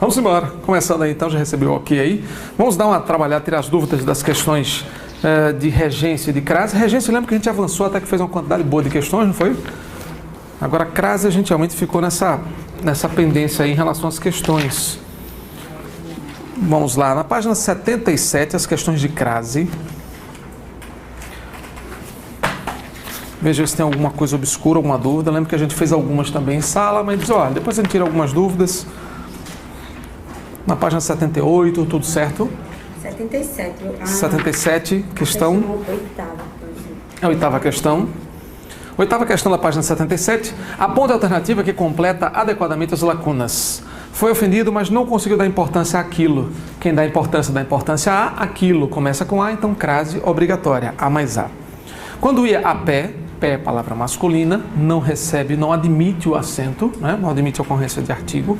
Vamos embora. Começando aí então, já recebeu o ok aí. Vamos dar uma trabalhada, tirar as dúvidas das questões de regência e de crase. Regência, lembra que a gente avançou até que fez uma quantidade boa de questões, não foi? Agora, crase, a gente realmente ficou nessa pendência aí em relação às questões. Vamos lá, na página 77, as questões de crase. Veja se tem alguma coisa obscura, alguma dúvida. Lembra que a gente fez algumas também em sala, mas olha, depois a gente tira algumas dúvidas. Na página 78, tudo certo? 77. 77, questão. Oitava. A oitava questão. Oitava questão da página 77. Aponte a alternativa que completa adequadamente as lacunas. Foi ofendido, mas não conseguiu dar importância àquilo. Quem dá importância a aquilo. Começa com A, então crase obrigatória. A mais A. Quando ia a pé é palavra masculina, não recebe, não admite o acento, né? Não admite a ocorrência de artigo.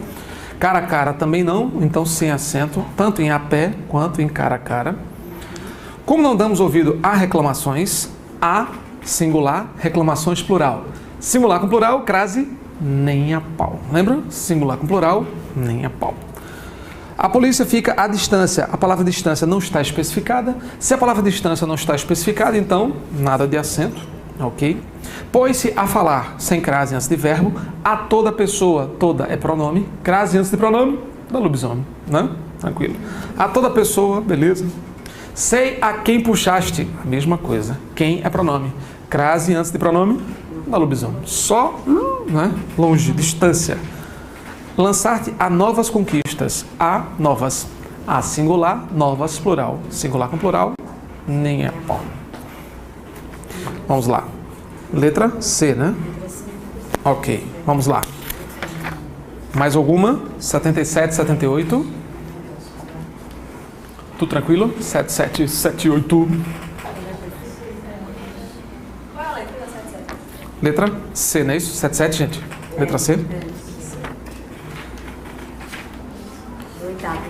Cara a cara também não, então sem acento, tanto em a pé quanto em cara a cara. Como não damos ouvido a reclamações, a singular, reclamações plural. Singular com plural, crase, nem a pau. Lembra? Singular com plural, nem a pau. A polícia fica à distância. A palavra distância não está especificada. Se a palavra distância não está especificada, então nada de acento, ok? Pôs-se a falar, sem crase antes de verbo, a toda pessoa. Toda é pronome. Crase antes de pronome, da lobisomem, né? Tranquilo. A toda pessoa, beleza. Sei a quem puxaste, a mesma coisa. Quem é pronome. Crase antes de pronome, da lobisomem. Só, né? Longe, distância. Lançar-te a novas conquistas. A novas. A singular, novas, plural. Singular com plural, nem é pau. Vamos lá. Letra C, né? Ok, vamos lá. Mais alguma? 77, 78. Tudo tranquilo? 77, 78. Qual é a letra? 77. Letra C, não é isso? 77, gente? Letra C? Oitava.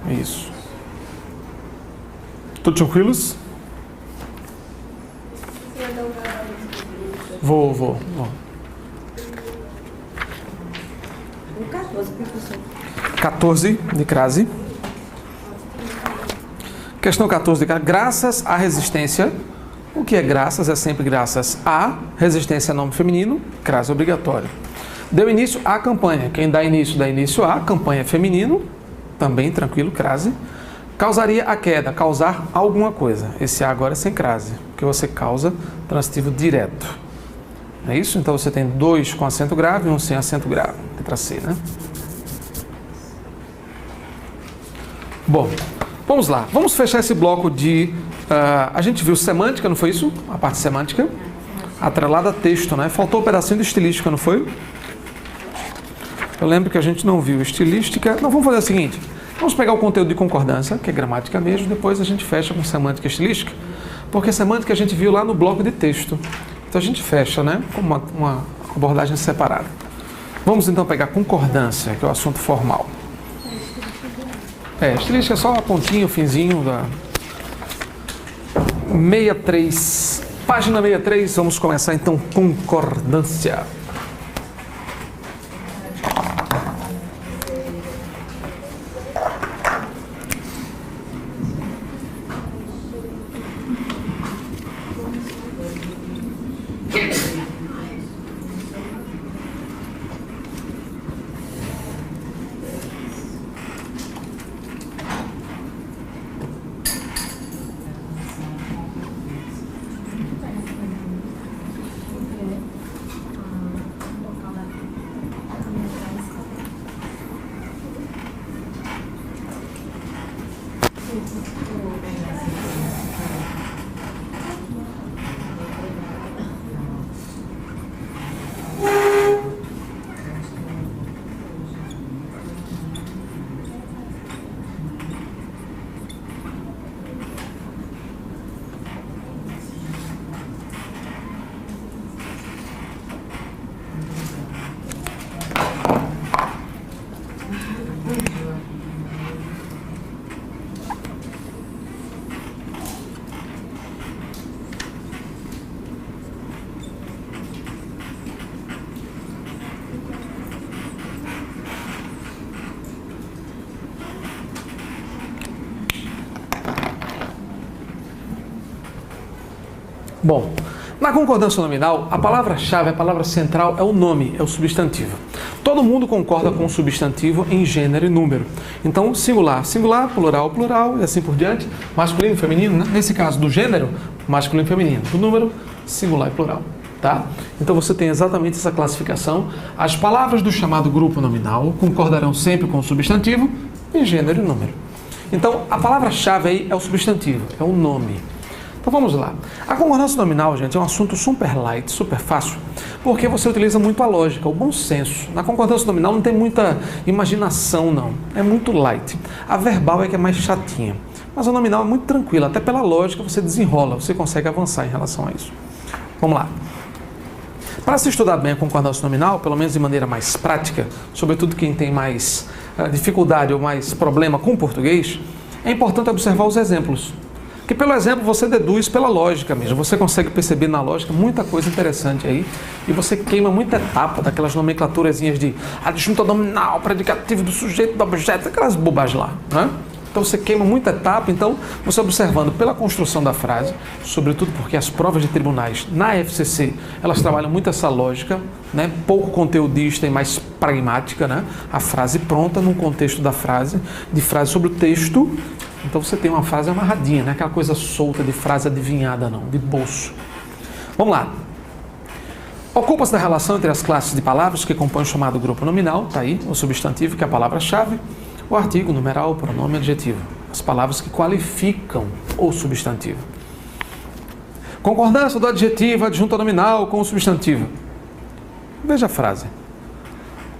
Isso. Tudo tranquilos? Vou. O 14, professor. 14 de crase. Questão 14 de crase. Graças à resistência. O que é graças? É sempre graças a. Resistência é nome feminino. Crase obrigatório. Deu início à campanha. Quem dá início a. Campanha é feminino. Também tranquilo, crase. Causaria a queda. Causar alguma coisa. Esse a agora é sem crase. Porque você causa transitivo direto. É isso? Então você tem dois com acento grave e um sem acento grave. Letra C, né? Bom, vamos lá. Vamos fechar esse bloco de... a gente viu semântica, não foi isso? A parte semântica. Atrelada a texto, né? Faltou um pedacinho de estilística, não foi? Eu lembro que a gente não viu estilística. Não, vamos fazer o seguinte. Vamos pegar o conteúdo de concordância, que é gramática mesmo. Depois a gente fecha com semântica e estilística. Porque semântica a gente viu lá no bloco de texto. Então a gente fecha, né? Com uma abordagem separada. Vamos então pegar concordância, que é o assunto formal. Estilística é só a pontinha, o finzinho da 63. Página 63, vamos começar então concordância. Bom, na concordância nominal, a palavra-chave, a palavra central é o nome, é o substantivo. Todo mundo concorda com o substantivo em gênero e número. Então, singular, singular, plural, plural e assim por diante. Masculino e feminino, né? Nesse caso do gênero, masculino e feminino. Do número, singular e plural. Tá? Então você tem exatamente essa classificação. As palavras do chamado grupo nominal concordarão sempre com o substantivo em gênero e número. Então, a palavra-chave aí é o substantivo, é o nome. Então vamos lá. A concordância nominal, gente, é um assunto super light, super fácil, porque você utiliza muito a lógica, o bom senso. Na concordância nominal não tem muita imaginação, não. É muito light. A verbal é que é mais chatinha. Mas a nominal é muito tranquila, até pela lógica você desenrola, você consegue avançar em relação a isso. Vamos lá. Para se estudar bem a concordância nominal, pelo menos de maneira mais prática, sobretudo quem tem mais dificuldade ou mais problema com o português, é importante observar os exemplos. Porque pelo exemplo você deduz pela lógica mesmo, você consegue perceber na lógica muita coisa interessante aí e você queima muita etapa daquelas nomenclaturazinhas de adjunto nominal, predicativo do sujeito, do objeto, aquelas bobagens lá, né? Então você queima muita etapa, então você observando pela construção da frase, sobretudo porque as provas de tribunais na FCC, elas trabalham muito essa lógica, né? Pouco conteudista e mais pragmática, né? A frase pronta num contexto da frase, de frase sobre o texto. Então você tem uma frase amarradinha, não é aquela coisa solta de frase adivinhada não, de bolso. Vamos lá. Ocupa-se da relação entre as classes de palavras que compõem o chamado grupo nominal, está aí, o substantivo que é a palavra-chave, o artigo, numeral, pronome, adjetivo, as palavras que qualificam o substantivo. Concordância do adjetivo adjunto nominal com o substantivo. Veja a frase.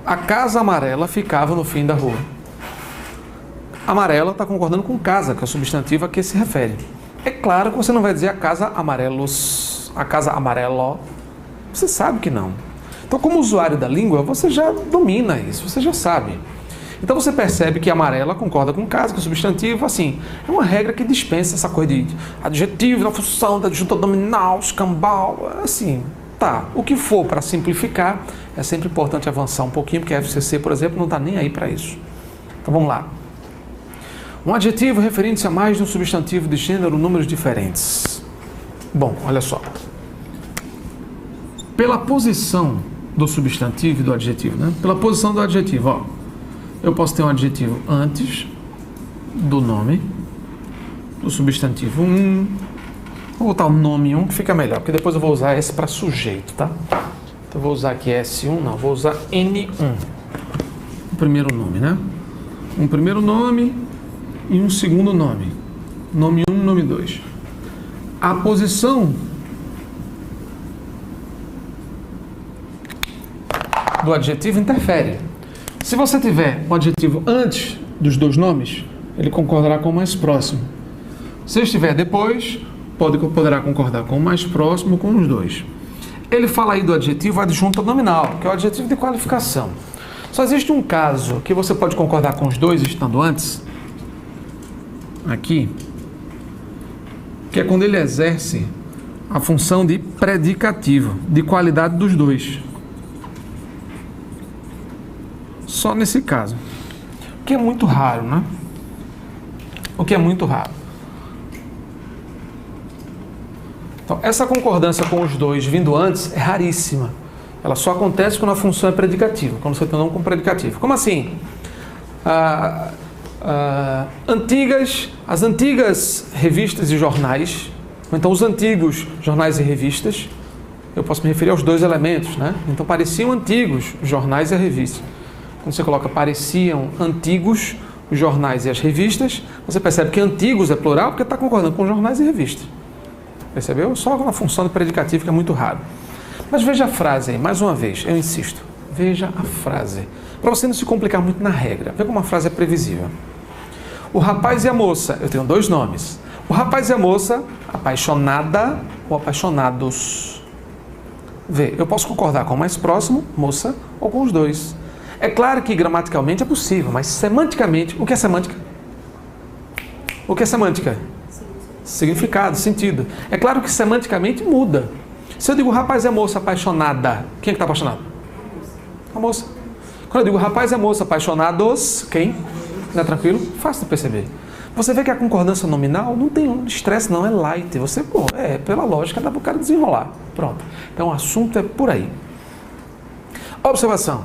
A casa amarela ficava no fim da rua. Amarela está concordando com casa, que é o substantivo a que se refere. É claro que você não vai dizer a casa amarelos, a casa amarelo. Você sabe que não. Então, como usuário da língua, você já domina isso, você já sabe. Então você percebe que amarela concorda com casa, que é o substantivo, assim, é uma regra que dispensa essa coisa de adjetivo, da função, da adjunta nominal, escambau, assim, tá. O que for para simplificar, é sempre importante avançar um pouquinho, porque a FCC, por exemplo, não está nem aí para isso. Então vamos lá. Um adjetivo referindo-se a mais de um substantivo de gênero, números diferentes. Bom, olha só. Pela posição do substantivo e do adjetivo, né? Pela posição do adjetivo, ó. Eu posso ter um adjetivo antes do nome, do substantivo 1. Vou botar o nome 1 que fica melhor, porque depois eu vou usar esse para sujeito, tá? Então eu vou usar aqui S1, não, vou usar N1. O primeiro nome, né? Um primeiro nome e um segundo nome. Nome 1, nome 2. A posição do adjetivo interfere. Se você tiver um adjetivo antes dos dois nomes, ele concordará com o mais próximo. Se estiver depois, poderá concordar com o mais próximo com os dois. Ele fala aí do adjetivo adjunto nominal, que é o adjetivo de qualificação. Só existe um caso que você pode concordar com os dois estando antes, aqui, que é quando ele exerce a função de predicativo, de qualidade dos dois. Só nesse caso. O que é muito raro, né? O que é muito raro. Então, essa concordância com os dois vindo antes é raríssima. Ela só acontece quando a função é predicativa, quando você tem um nome com predicativo. Como assim? As antigas revistas e jornais, ou então os antigos jornais e revistas, eu posso me referir aos dois elementos, né? Então pareciam antigos os jornais e a revista. Quando você coloca pareciam antigos os jornais e as revistas, você percebe que antigos é plural porque está concordando com jornais e revistas. Percebeu? Só uma função de predicativo que é muito raro. Mas veja a frase aí, mais uma vez, eu insisto. Veja a frase. Para você não se complicar muito na regra. Veja como a frase é previsível. O rapaz e a moça, eu tenho dois nomes. O rapaz e a moça, apaixonada ou apaixonados. Vê, eu posso concordar com o mais próximo, moça, ou com os dois. É claro que gramaticalmente é possível, mas semanticamente, o que é semântica? O que é semântica? Significado, sentido. É claro que semanticamente muda. Se eu digo rapaz e moça apaixonada, quem é que está apaixonado? A moça. Quando eu digo rapaz e moça apaixonados, quem? Não é tranquilo? Fácil de perceber. Você vê que a concordância nominal não tem estresse, não, é light. Você, pela lógica, dá para o cara desenrolar. Pronto. Então o assunto é por aí. Observação.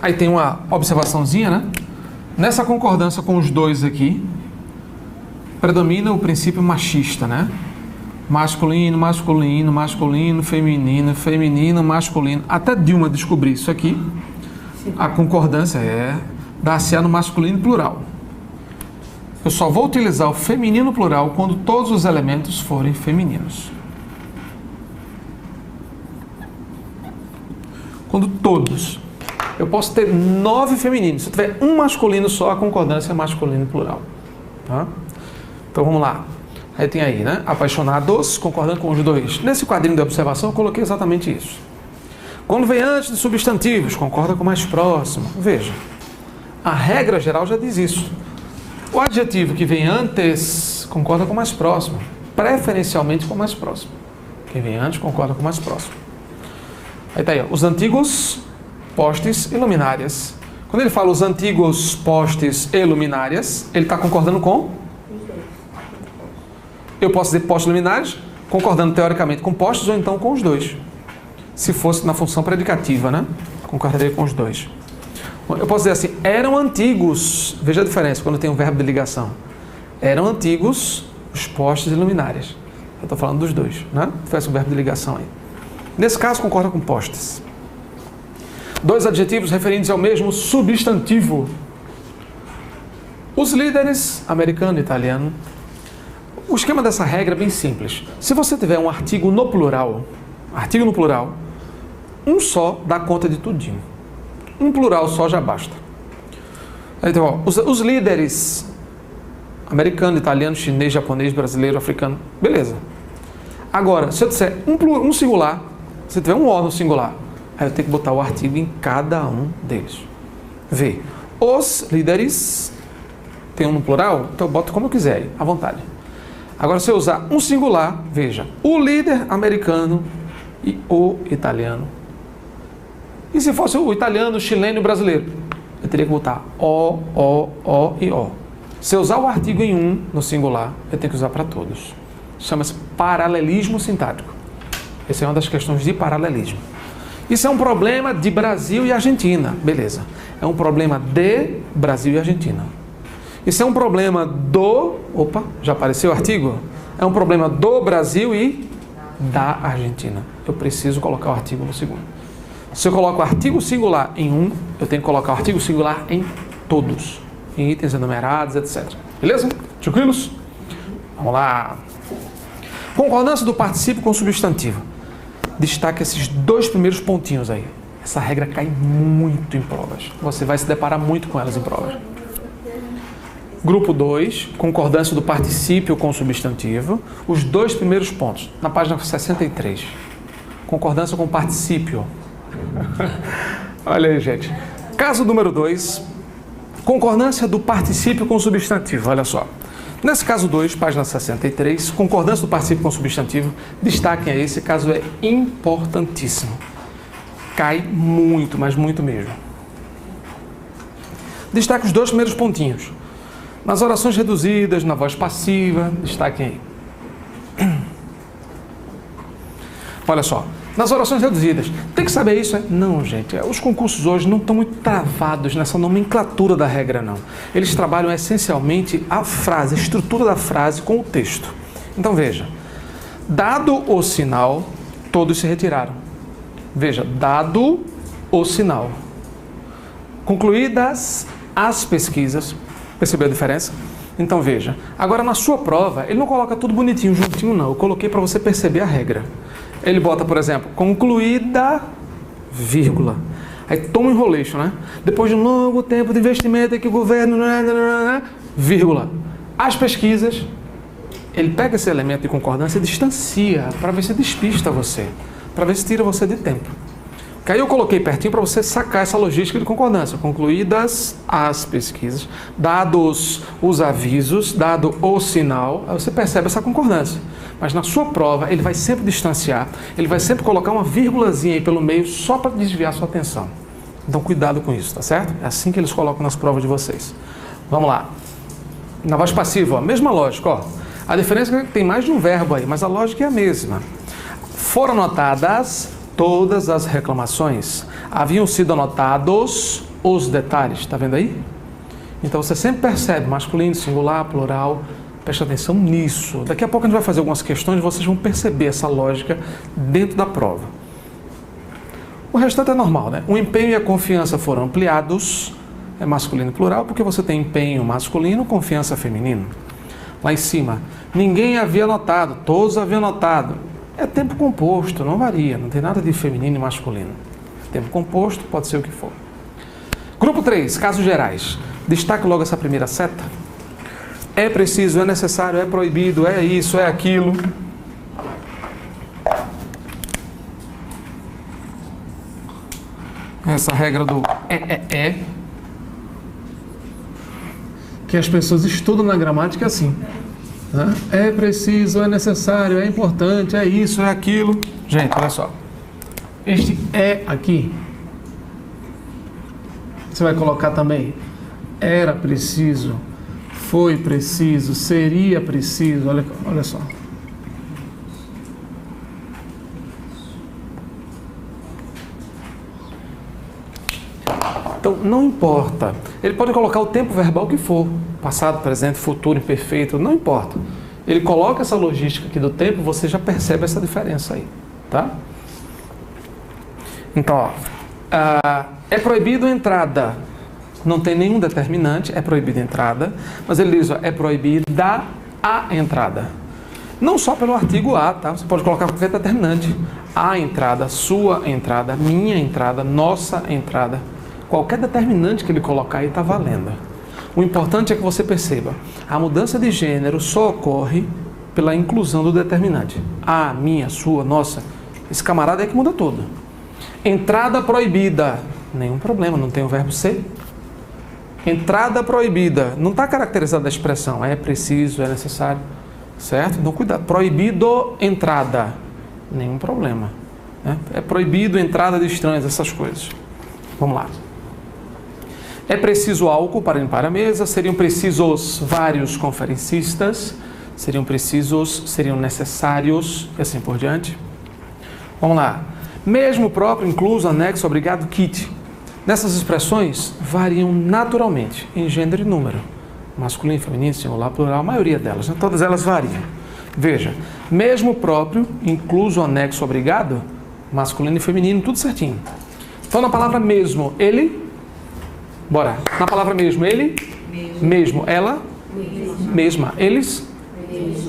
Aí tem uma observaçãozinha, né? Nessa concordância com os dois aqui, predomina o princípio machista, né? Masculino, masculino, masculino, feminino, feminino, masculino. Até Dilma descobrir isso aqui. A concordância dá-se-á no masculino plural. Eu só vou utilizar o feminino plural quando todos os elementos forem femininos. Quando todos. Eu posso ter 9 femininos. Se eu tiver um masculino só, a concordância é masculino plural. Tá? Então vamos lá. Aí tem aí, né? Apaixonados, concordando com os dois. Nesse quadrinho de observação eu coloquei exatamente isso. Quando vem antes de substantivos, concorda com o mais próximo. Veja, a regra geral já diz isso. O adjetivo que vem antes concorda com o mais próximo, preferencialmente com o mais próximo. Quem vem antes concorda com o mais próximo. Aí tá aí, ó, os antigos postes e luminárias. Quando ele fala os antigos postes e luminárias, ele está concordando com? Eu posso dizer postes e luminárias, concordando teoricamente com postes ou então com os dois. Se fosse na função predicativa, né? Concordaria com os dois. Eu posso dizer assim, eram antigos. Veja a diferença quando tem um verbo de ligação. Eram antigos os postes e luminárias. Eu estou falando dos dois, né? Tivesse um verbo de ligação aí. Nesse caso, concorda com postes. Dois adjetivos referindo-se ao mesmo substantivo. Os líderes, americano e italiano. O esquema dessa regra é bem simples. Se você tiver um artigo no plural, um só dá conta de tudinho. Um plural só já basta. Então, os líderes, americano, italiano, chinês, japonês, brasileiro, africano, beleza. Agora, se eu disser um singular, se tiver um O no singular, aí eu tenho que botar o artigo em cada um deles. Vê, os líderes, tem um no plural, então eu boto como eu quiser aí, à vontade. Agora, se eu usar um singular, veja, o líder americano e o italiano. E se fosse o italiano, o chileno e o brasileiro? Eu teria que botar O e O. Se eu usar o artigo em um no singular, eu tenho que usar para todos. Chama-se paralelismo sintático. Essa é uma das questões de paralelismo. Isso é um problema de Brasil e Argentina. Beleza. É um problema de Brasil e Argentina. Isso é um problema do... Opa, já apareceu o artigo? É um problema do Brasil e da Argentina. Eu preciso colocar o artigo no segundo. Se eu coloco o artigo singular em um, eu tenho que colocar o artigo singular em todos. Em itens enumerados, etc. Beleza? Tranquilos? Vamos lá. Concordância do particípio com o substantivo. Destaque esses dois primeiros pontinhos aí. Essa regra cai muito em provas. Você vai se deparar muito com elas em provas. Grupo 2, concordância do particípio com o substantivo. Os dois primeiros pontos, na página 63. Concordância com o particípio. Olha aí, gente. Caso número 2, concordância do particípio com o substantivo. Olha só. Nesse caso 2, página 63, concordância do particípio com o substantivo. Destaquem aí, esse caso é importantíssimo. Cai muito, mas muito mesmo. Destaque os dois primeiros pontinhos. Nas orações reduzidas, na voz passiva, destaquem aí. Olha só, nas orações reduzidas, tem que saber isso, né? Não, gente, os concursos hoje não estão muito travados nessa nomenclatura da regra, não. Eles trabalham essencialmente a frase, a estrutura da frase com o texto. Então, veja, dado o sinal, todos se retiraram. Veja, dado o sinal. Concluídas as pesquisas, percebeu a diferença? Então veja, agora na sua prova, ele não coloca tudo bonitinho, juntinho não, eu coloquei para você perceber a regra. Ele bota, por exemplo, concluída, vírgula. Aí toma um enrolation, né? Depois de um longo tempo de investimento que o governo... vírgula. As pesquisas, ele pega esse elemento de concordância e distancia, para ver se despista você, para ver se tira você de tempo. Que aí eu coloquei pertinho para você sacar essa logística de concordância. Concluídas as pesquisas, dados os avisos, dado o sinal, aí você percebe essa concordância. Mas na sua prova, ele vai sempre distanciar, ele vai sempre colocar uma vírgulazinha aí pelo meio só para desviar sua atenção. Então cuidado com isso, tá certo? É assim que eles colocam nas provas de vocês. Vamos lá. Na voz passiva, ó, mesma lógica, ó. A diferença é que tem mais de um verbo aí, mas a lógica é a mesma. Foram anotadas todas as reclamações. Haviam sido anotados os detalhes. Está vendo aí? Então você sempre percebe masculino, singular, plural. Preste atenção nisso. Daqui a pouco a gente vai fazer algumas questões e vocês vão perceber essa lógica dentro da prova. O restante é normal, né? O empenho e a confiança foram ampliados. É masculino e plural porque você tem empenho masculino, confiança feminino. Lá em cima, ninguém havia notado, todos haviam notado. É tempo composto, não varia, não tem nada de feminino e masculino. Tempo composto, pode ser o que for. Grupo 3, casos gerais. Destaque logo essa primeira seta. É preciso, é necessário, é proibido, é isso, é aquilo. Essa regra do é. Que as pessoas estudam na gramática assim. Né? É preciso, é necessário, é importante, é isso, é aquilo. Gente, olha só. Este é aqui. Você vai colocar também. Era preciso, foi preciso, seria preciso. Olha só. Então, não importa. Ele pode colocar o tempo verbal que for. Passado, presente, futuro, imperfeito, não importa. Ele coloca essa logística aqui do tempo, você já percebe essa diferença aí. Tá? Então, ó, é proibido a entrada. Não tem nenhum determinante, é proibida a entrada. Mas ele diz, ó, é proibida a entrada. Não só pelo artigo a, tá? Você pode colocar qualquer determinante. A entrada, sua entrada, minha entrada, nossa entrada. Qualquer determinante que ele colocar aí está valendo. O importante é que você perceba, a mudança de gênero só ocorre pela inclusão do determinante. A, minha, sua, nossa. Esse camarada é que muda tudo. Entrada proibida. Nenhum problema, não tem o verbo ser. Entrada proibida. Não está caracterizada a expressão. É preciso, é necessário. Certo? Então cuidado. Proibido entrada. Nenhum problema. Né? É proibido entrada de estranhos, essas coisas. Vamos lá. É preciso álcool para limpar a mesa. Seriam precisos vários conferencistas. Seriam necessários e assim por diante. Vamos lá. Mesmo próprio, incluso, anexo, obrigado, kit. Nessas expressões variam naturalmente em gênero e número. Masculino, feminino, singular, plural, a maioria delas, né? Todas elas variam. Veja, mesmo próprio, incluso, anexo, obrigado, masculino e feminino, tudo certinho. Então, na palavra mesmo, ele... Bora. Na palavra mesmo, ele... Mesmo. Ela... Mesma. Eles...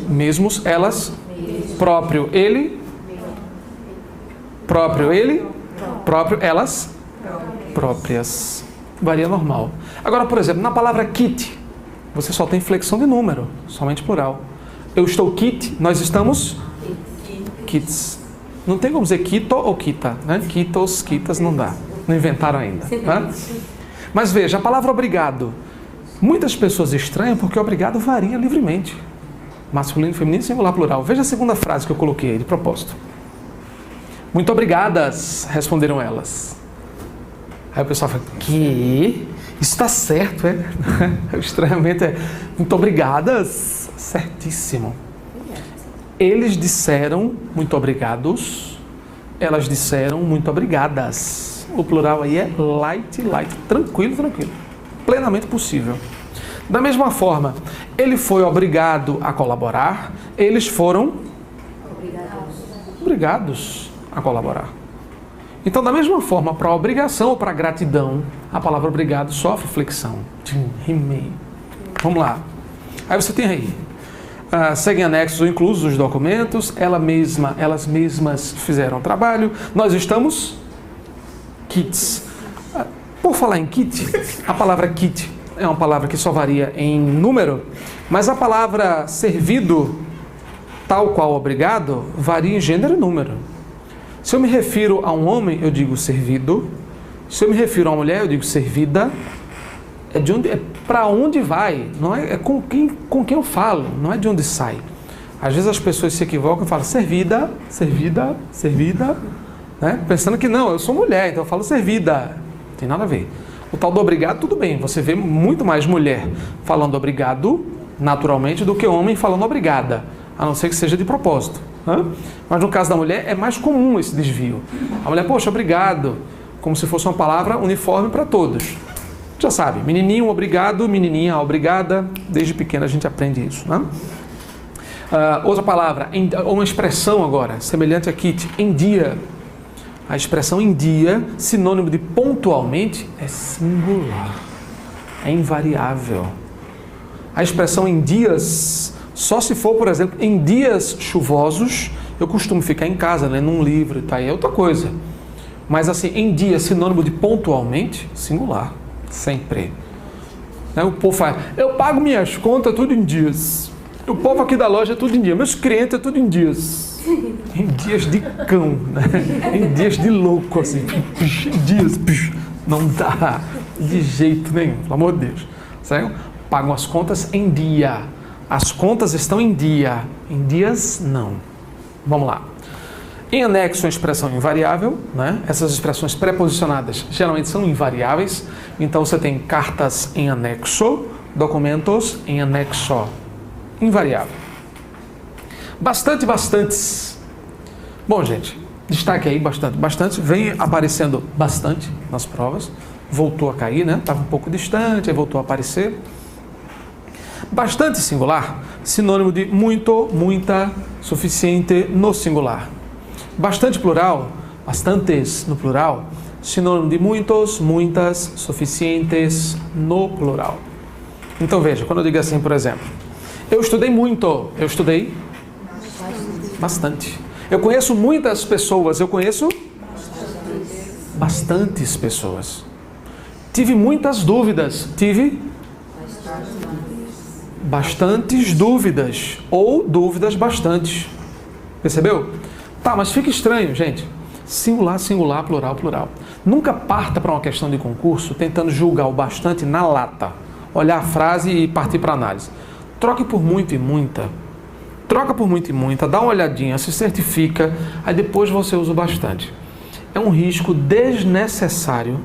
Mesmos. Elas... Próprio. Ele... Próprio. Ele... Próprio. Elas... Próprias. Varia normal. Agora, por exemplo, na palavra kit, você só tem flexão de número, somente plural. Eu estou kit, nós estamos kits. Não tem como dizer kito ou kita, né? Kitos, kitas, não dá. Não inventaram ainda. Né? Mas veja, a palavra obrigado. Muitas pessoas estranham porque obrigado varia livremente. Masculino, feminino, singular, plural. Veja a segunda frase que eu coloquei aí, de propósito. Muito obrigadas, responderam elas. Aí o pessoal fala, que? Isso está certo, é? O estranhamento é, muito obrigadas, certíssimo. Eles disseram muito obrigados, elas disseram muito obrigadas. O plural aí é light, tranquilo, plenamente possível. Da mesma forma, ele foi obrigado a colaborar, eles foram obrigados a colaborar. Então, da mesma forma, para a obrigação ou para a gratidão, a palavra obrigado sofre flexão. Rimei. Vamos lá. Aí você tem aí. Seguem anexos ou inclusos os documentos. Elas mesmas fizeram o trabalho. Nós estamos kits. Por falar em kit, a palavra kit é uma palavra que só varia em número, mas a palavra servido, tal qual obrigado, varia em gênero e número. Se eu me refiro a um homem, eu digo servido. Se eu me refiro a uma mulher, eu digo servida. É para onde vai, não é com quem eu falo, não é de onde sai. Às vezes as pessoas se equivocam e falam servida, né? Pensando que não, eu sou mulher, então eu falo servida. Não tem nada a ver. O tal do obrigado, tudo bem, você vê muito mais mulher falando obrigado naturalmente, do que homem falando obrigada, a não ser que seja de propósito. Né? Mas no caso da mulher é mais comum esse desvio. A mulher, poxa, obrigado, como se fosse uma palavra uniforme para todos. Já sabe, menininho, obrigado, menininha, obrigada. Desde pequena a gente aprende isso. Né? Outra palavra, uma expressão agora, semelhante a kit, em dia. A expressão em dia, sinônimo de pontualmente, é singular. É invariável. A expressão em dias, só se for, por exemplo, em dias chuvosos, eu costumo ficar em casa, lendo um livro e tal, é outra coisa. Mas assim, em dia, sinônimo de pontualmente, singular. Sempre. O povo fala, eu pago minhas contas tudo em dias. O povo aqui da loja é tudo em dias. Meus clientes é tudo em dias. Em dias de cão, né? Em dias de louco, assim. Em dias, não dá de jeito nenhum, pelo amor de Deus. Certo? Pagam as contas em dia. As contas estão em dia. Em dias, não. Vamos lá. Em anexo, uma expressão invariável, né? Essas expressões preposicionadas geralmente são invariáveis. Então, você tem cartas em anexo, documentos em anexo. Invariável. Bastante, bastantes. Bom, gente, destaque aí bastante. Bastante vem aparecendo bastante nas provas. Voltou a cair, né? Estava um pouco distante, aí voltou a aparecer. Bastante singular, sinônimo de muito, muita, suficiente no singular. Bastante plural, bastantes no plural, sinônimo de muitos, muitas, suficientes no plural. Então veja, quando eu digo assim, por exemplo, eu estudei muito, eu estudei bastante. Eu conheço muitas pessoas, eu conheço bastantes pessoas. Tive muitas dúvidas, tive bastantes dúvidas, ou dúvidas bastantes. Percebeu? Tá, mas fica estranho, gente. Singular, singular, plural, plural. Nunca parta para uma questão de concurso tentando julgar o bastante na lata. Olhar a frase e partir para análise. Troque por muito e muita. Troca por muito e muita, dá uma olhadinha, se certifica, aí depois você usa o bastante. É um risco desnecessário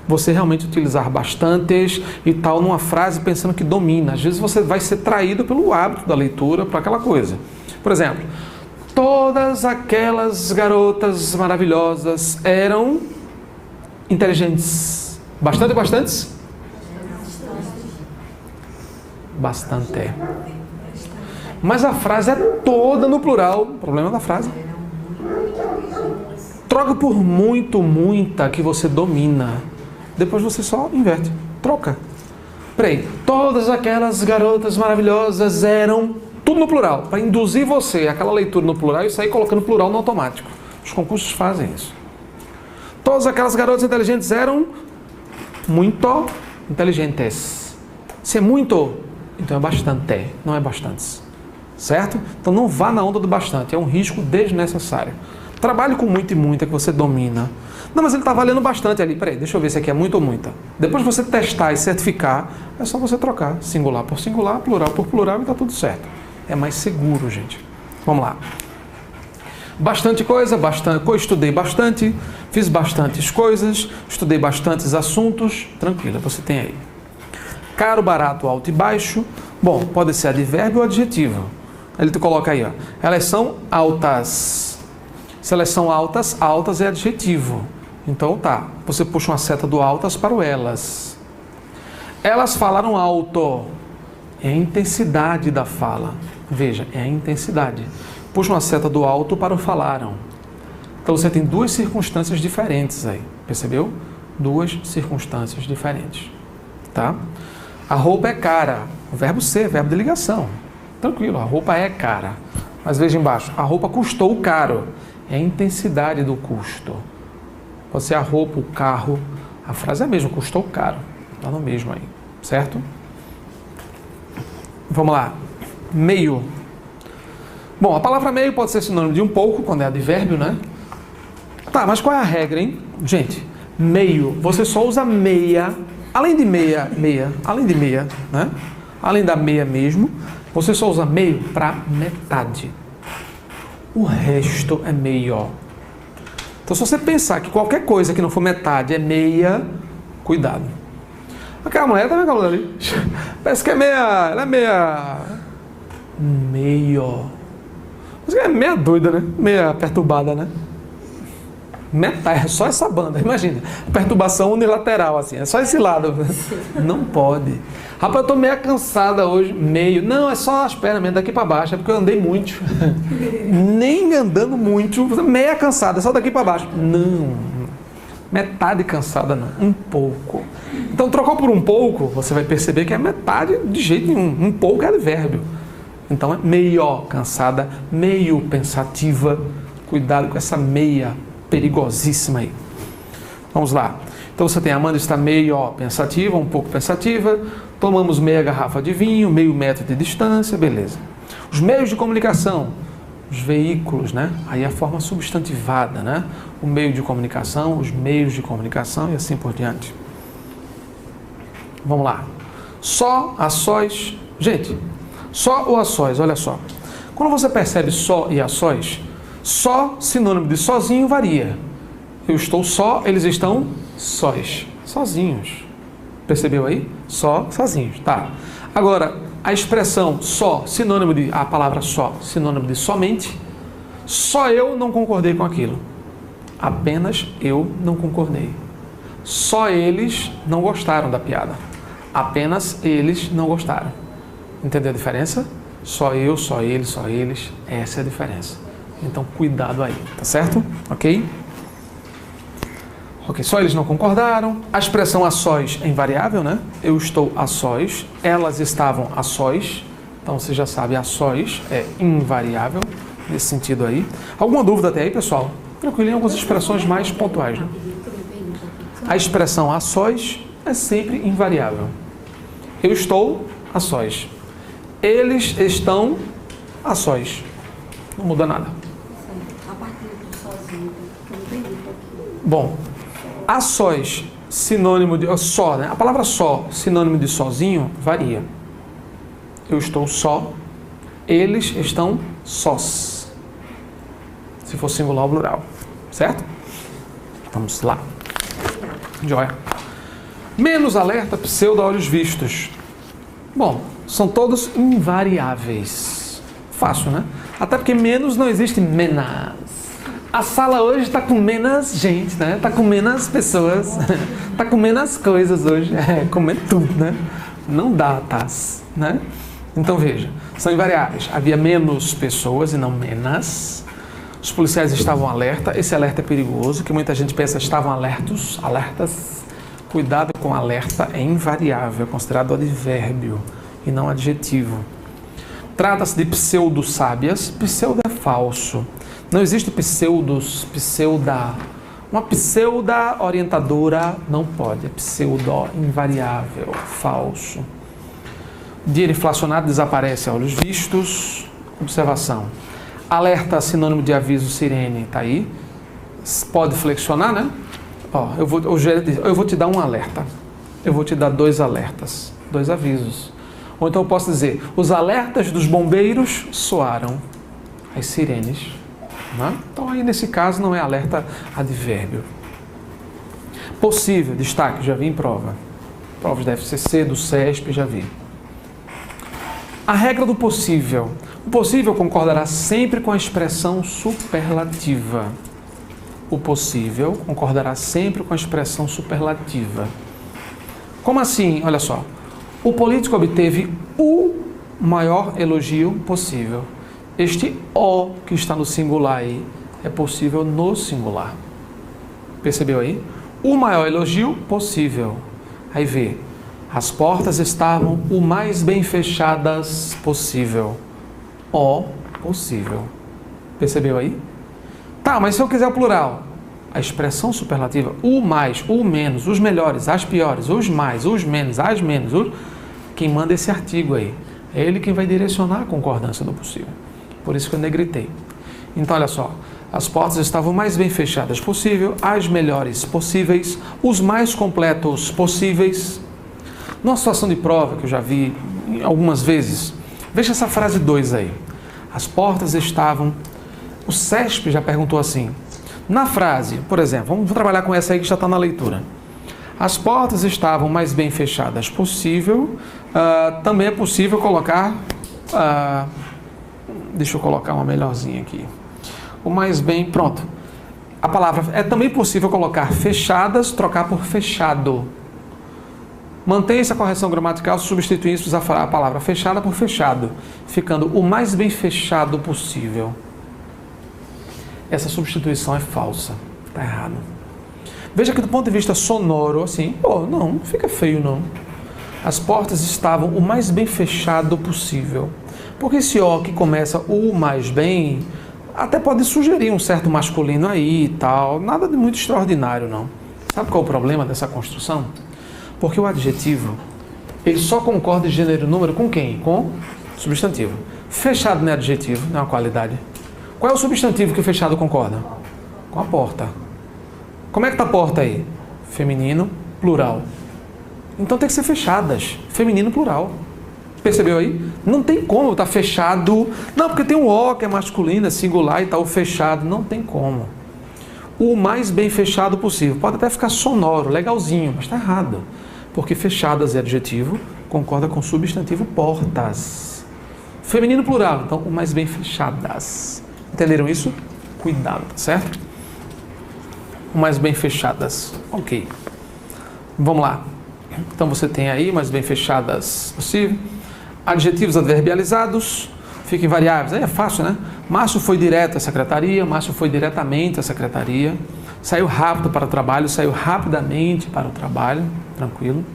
você realmente utilizar bastantes e tal numa frase pensando que domina. Às vezes você vai ser traído pelo hábito da leitura para aquela coisa. Por exemplo, todas aquelas garotas maravilhosas eram inteligentes. Bastante, bastantes? Bastante. Mas a frase é toda no plural. O problema da frase. Troca por muito, muita que você domina. Depois você só inverte. Troca. Peraí. Todas aquelas garotas maravilhosas eram... Tudo no plural. Para induzir você àquela leitura no plural e sair colocando plural no automático. Os concursos fazem isso. Todas aquelas garotas inteligentes eram muito inteligentes. Se é muito, então é bastante. Não é bastantes. Certo? Então não vá na onda do bastante. É um risco desnecessário. Trabalhe com muito e muita que você domina. Não, mas ele está valendo bastante ali. Peraí, deixa eu ver se aqui é muito ou muita. Depois de você testar e certificar, é só você trocar singular por singular, plural por plural e está tudo certo. É mais seguro, gente. Vamos lá. Bastante coisa, estudei bastante, fiz bastantes coisas, estudei bastantes assuntos. Tranquilo, você tem aí. Caro, barato, alto e baixo. Bom, pode ser advérbio ou adjetivo. Ele te coloca aí, ó. Elas são altas. Se elas são altas, altas é adjetivo. Então tá, você puxa uma seta do altas para o elas. Elas falaram alto. É a intensidade da fala. Veja, é a intensidade. Puxa uma seta do alto para o falaram. Então você tem duas circunstâncias diferentes aí. Percebeu? Duas circunstâncias diferentes. Tá? A roupa é cara. O verbo ser, verbo de ligação. Tranquilo, a roupa é cara. Mas veja embaixo, a roupa custou caro. É a intensidade do custo. Pode ser a roupa, o carro. A frase é a mesma, custou caro. Está no mesmo aí, certo? Vamos lá. Meio. Bom, a palavra meio pode ser sinônimo de um pouco, quando é advérbio, né? Tá, mas qual é a regra, hein? Gente, meio, você só usa meia. Além de meia, né? Além da meia mesmo, você só usa meio para metade. O resto é meio. Então, se você pensar que qualquer coisa que não for metade é meia, cuidado. Aquela mulher, tá vendo aquela mulher ali? Parece que ela é meio... Mas é meia doida, né? Meia perturbada, né? Metade, é só essa banda, imagina. Perturbação unilateral, assim, é só esse lado. Não pode. Rapaz, eu tô meio cansada hoje, meio. Não, é só as pernas mesmo, daqui pra baixo, é porque eu andei muito. Nem andando muito, meia cansada, é só daqui pra baixo. Não, metade cansada não, um pouco. Então, trocou por um pouco, você vai perceber que é metade de jeito nenhum. Um pouco é advérbio. Então, é meio cansada, meio pensativa. Cuidado com essa meia perigosíssima aí. Vamos lá. Então você tem a Amanda está meio pensativa, um pouco pensativa. Tomamos meia garrafa de vinho, meio metro de distância, beleza. Os meios de comunicação, os veículos, né? Aí a forma substantivada, né? O meio de comunicação, os meios de comunicação e assim por diante. Vamos lá. Só, a sós. Gente, só ou a sós, olha só. Quando você percebe só e a sós, só, sinônimo de sozinho, varia. Eu estou só, eles estão sós. Sozinhos. Percebeu aí? Só, sozinhos. Tá. Agora, a expressão só, sinônimo de... A palavra só, sinônimo de somente. Só eu não concordei com aquilo. Apenas eu não concordei. Só eles não gostaram da piada. Apenas eles não gostaram. Entendeu a diferença? Só eu, só eles, só eles. Essa é a diferença. Então, cuidado aí, tá certo? Ok? Ok, só eles não concordaram. A expressão a sós é invariável, né? Eu estou a sós, elas estavam a sós. Então, você já sabe, a sós é invariável, nesse sentido aí. Alguma dúvida até aí, pessoal? Tranquilo, em algumas expressões mais pontuais, né? A expressão a sós é sempre invariável. Eu estou a sós. Eles estão a sós. Não muda nada. Bom, a sós, sinônimo de... Só, né? A palavra só, sinônimo de sozinho, varia. Eu estou só, eles estão sós. Se for singular ou plural. Certo? Vamos lá. Joia. Menos alerta, pseudo olhos vistos. Bom, são todos invariáveis. Fácil, né? Até porque menos não existe menos. A sala hoje está com menos gente, né? Está com menos pessoas. Está com menos coisas hoje. Comendo tudo, né? Não dá, tá? Né? Então veja, são invariáveis. Havia menos pessoas e não menos. Os policiais estavam alerta. Esse alerta é perigoso, que muita gente pensa estavam alertas. Cuidado com alerta, é invariável, é considerado advérbio e não adjetivo. Trata-se de pseudo-sábias. Pseudo é falso. Não existe pseuda. Uma pseuda orientadora não pode. É pseudo, invariável, falso. Dinheiro inflacionado desaparece a olhos vistos. Observação. Alerta, sinônimo de aviso, sirene, está aí. Pode flexionar, né? Ó, eu vou te dar um alerta. Eu vou te dar 2 alertas, 2 avisos. Ou então eu posso dizer, os alertas dos bombeiros soaram. As sirenes. Né? Então aí nesse caso não é alerta advérbio. Possível, destaque, já vi em prova. Provas da FCC, do CESP, já vi. A regra do possível. O possível concordará sempre com a expressão superlativa. O possível concordará sempre com a expressão superlativa. Como assim? Olha só. O político obteve o maior elogio possível. Este o que está no singular aí é possível no singular. Percebeu aí? O maior elogio possível. Aí vê. As portas estavam o mais bem fechadas possível. O possível. Percebeu aí? Tá, mas se eu quiser o plural, a expressão superlativa, o mais, o menos, os melhores, as piores, os mais, os menos, as menos, quem manda esse artigo aí. É ele quem vai direcionar a concordância do possível. Por isso que eu negritei. Então, olha só. As portas estavam mais bem fechadas possível, as melhores possíveis, os mais completos possíveis. Numa situação de prova que eu já vi algumas vezes, veja essa frase 2 aí. As portas estavam... O CESP já perguntou assim. Na frase, por exemplo, vamos trabalhar com essa aí que já está na leitura. As portas estavam mais bem fechadas possível. Também é possível colocar... deixa eu colocar uma melhorzinha aqui. O mais bem... Pronto. A palavra... É também possível colocar fechadas, trocar por fechado. Mantenha-se a correção gramatical substituindo a palavra fechada por fechado, ficando o mais bem fechado possível. Essa substituição é falsa. Está errado. Veja que do ponto de vista sonoro, assim, não fica feio não. As portas estavam o mais bem fechado possível. Porque esse O que começa o mais bem, até pode sugerir um certo masculino aí e tal. Nada de muito extraordinário não. Sabe qual é o problema dessa construção? Porque o adjetivo, ele só concorda em gênero e número com quem? Com substantivo. Fechado não é adjetivo, não é uma qualidade. Qual é o substantivo que o fechado concorda? Com a porta. Como é que está a porta aí? Feminino, plural. Então tem que ser fechadas. Feminino, plural. Percebeu aí? Não tem como estar fechado. Não, porque tem um O que é masculino, é singular e tal, fechado. Não tem como. O mais bem fechado possível. Pode até ficar sonoro, legalzinho, mas está errado. Porque fechadas é adjetivo, concorda com o substantivo portas. Feminino plural, então o mais bem fechadas. Entenderam isso? Cuidado, tá certo? O mais bem fechadas. Ok. Vamos lá. Então você tem aí mais bem fechadas possível. Adjetivos adverbializados. Fiquem variáveis. Aí é fácil, né? Márcio foi direto à secretaria, Márcio foi diretamente à secretaria. Saiu rápido para o trabalho, saiu rapidamente para o trabalho. Tranquilo.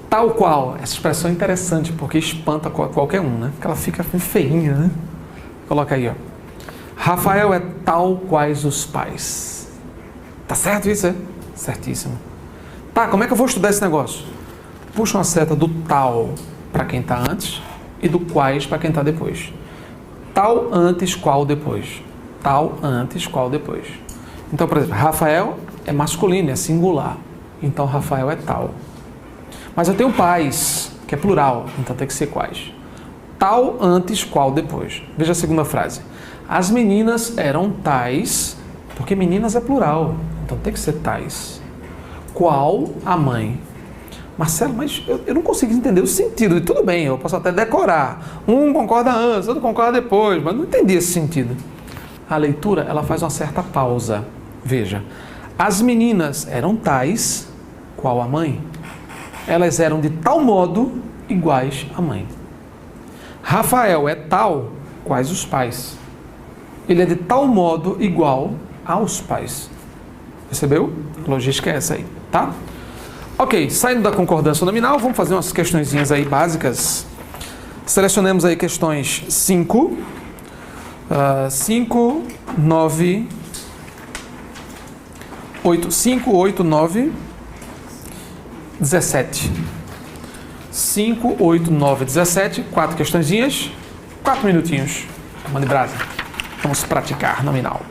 Tal qual. Essa expressão é interessante porque espanta qualquer um, né? Porque ela fica feinha, né? Coloca aí, ó. Rafael é tal quais os pais. Tá certo isso, é? Certíssimo. Tá, como é que eu vou estudar esse negócio? Puxa uma seta do tal para quem está antes e do quais para quem está depois. Tal antes, qual depois. Tal antes, qual depois. Então, por exemplo, Rafael é masculino, é singular. Então, Rafael é tal. Mas eu tenho pais, que é plural, então tem que ser quais. Tal antes, qual depois. Veja a segunda frase. As meninas eram tais, porque meninas é plural, então tem que ser tais. Qual a mãe? Marcelo, mas eu não consigo entender o sentido. E tudo bem, eu posso até decorar. Um concorda antes, outro concorda depois, mas não entendi esse sentido. A leitura, ela faz uma certa pausa. Veja, as meninas eram tais, qual a mãe? Elas eram de tal modo iguais à mãe. Rafael é tal, quais os pais? Ele é de tal modo igual aos pais. Percebeu? A logística é essa aí, tá? Ok, saindo da concordância nominal, vamos fazer umas questõezinhas aí básicas. Selecionemos aí questões 5, 9, 8, 5, 8, 9, 17. 5, 8, 9, 17, 4 questõezinhas, 4 minutinhos. Mande brasa. Vamos praticar nominal.